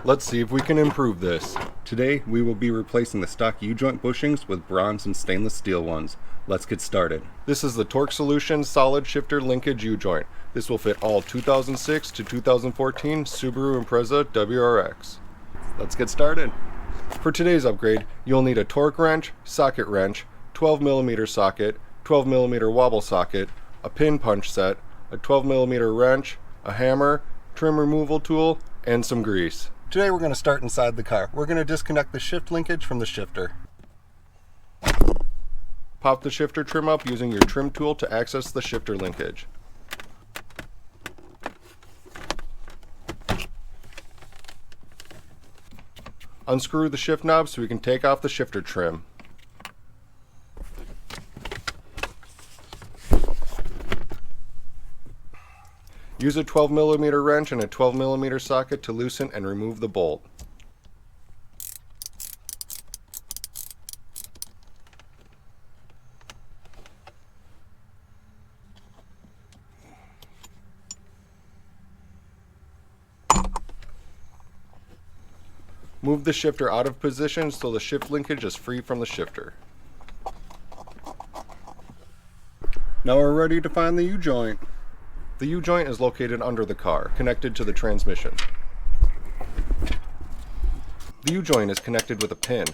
Let's see if we can improve this. Today we will be replacing the stock U-joint bushings with bronze and stainless steel ones. Let's get started. This is the Torque Solutions Solid Shifter Linkage U-joint. This will fit all 2006 to 2014 Subaru Impreza WRX. Let's get started. For today's upgrade, you'll need a torque wrench, socket wrench, 12mm socket, 12mm wobble socket, a pin punch set, a 12mm wrench, a hammer, trim removal tool, and some grease. Today we're going to start inside the car. We're going to disconnect the shift linkage from the shifter. Pop the shifter trim up using your trim tool to access the shifter linkage. Unscrew the shift knob so we can take off the shifter trim. Use a 12mm wrench and a 12mm socket to loosen and remove the bolt. Move the shifter out of position so the shift linkage is free from the shifter. Now we're ready to find the U-joint. The U-joint is located under the car, connected to the transmission. The U-joint is connected with a pin.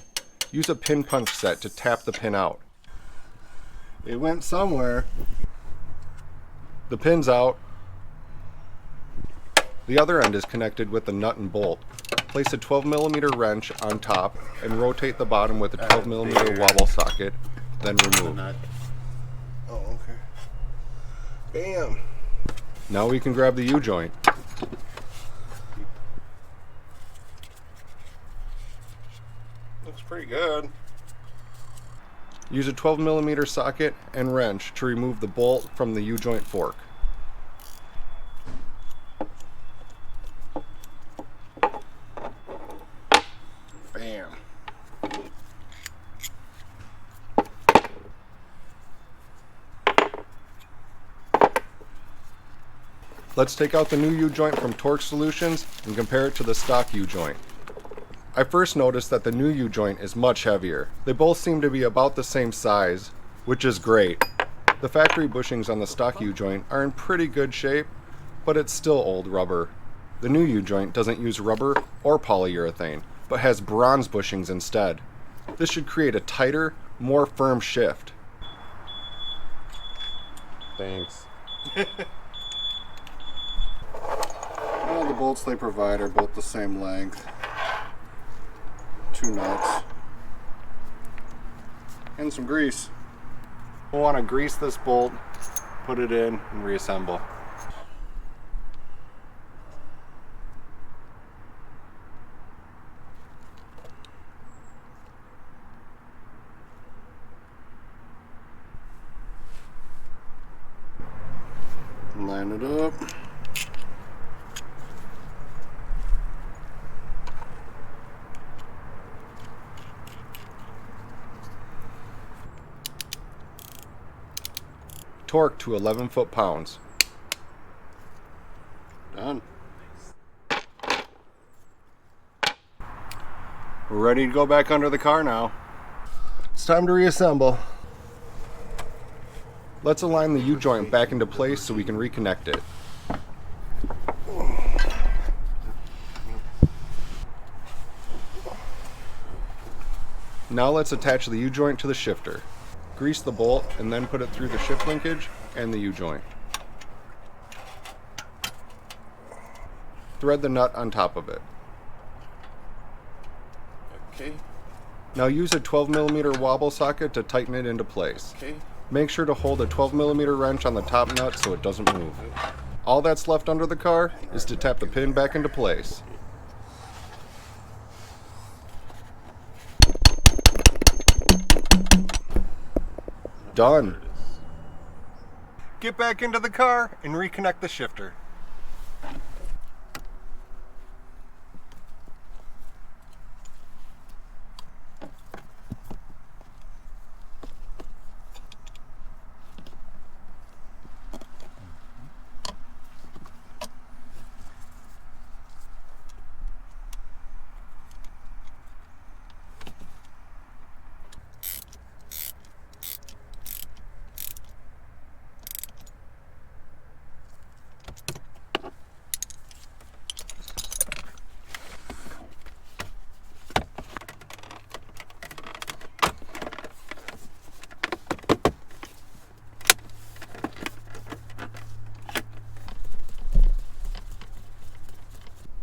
Use a pin punch set to tap the pin out. It went somewhere. The pin's out. The other end is connected with the nut and bolt. Place a 12mm wrench on top and rotate the bottom with a 12mm wobble socket, then remove. Oh, okay. Bam! Now we can grab the U-joint. Looks pretty good. Use a 12mm socket and wrench to remove the bolt from the U-joint fork. Bam! Let's take out the new U-joint from Torque Solutions and compare it to the stock U-joint. I first noticed that the new U-joint is much heavier. They both seem to be about the same size, which is great. The factory bushings on the stock U-joint are in pretty good shape, but it's still old rubber. The new U-joint doesn't use rubber or polyurethane, but has bronze bushings instead. This should create a tighter, more firm shift. Thanks. Well, the bolts they provide are both the same length. 2 nuts. And some grease. We'll want to grease this bolt, put it in, and reassemble. Line it up. Torque to 11 foot-pounds. Done. We're ready to go back under the car now. It's time to reassemble. Let's align the U-joint back into place so we can reconnect it. Now let's attach the U-joint to the shifter. Grease the bolt and then put it through the shift linkage and the U-joint. Thread the nut on top of it. Okay. Now use a 12mm wobble socket to tighten it into place. Okay. Make sure to hold a 12mm wrench on the top nut so it doesn't move. All that's left under the car is to tap the pin back into place. Done. Get back into the car and reconnect the shifter.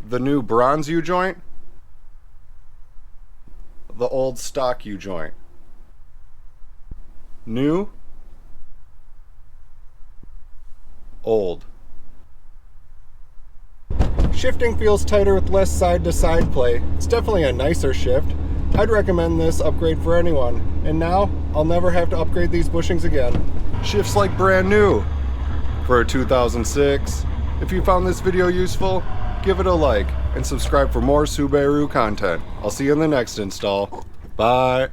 The new bronze U-joint. The old stock U-joint. New. Old. Shifting feels tighter with less side-to-side play. It's definitely a nicer shift. I'd recommend this upgrade for anyone. And now, I'll never have to upgrade these bushings again. Shifts like brand new for a 2006. If you found this video useful, give it a like and subscribe for more Subaru content. I'll see you in the next install. Bye.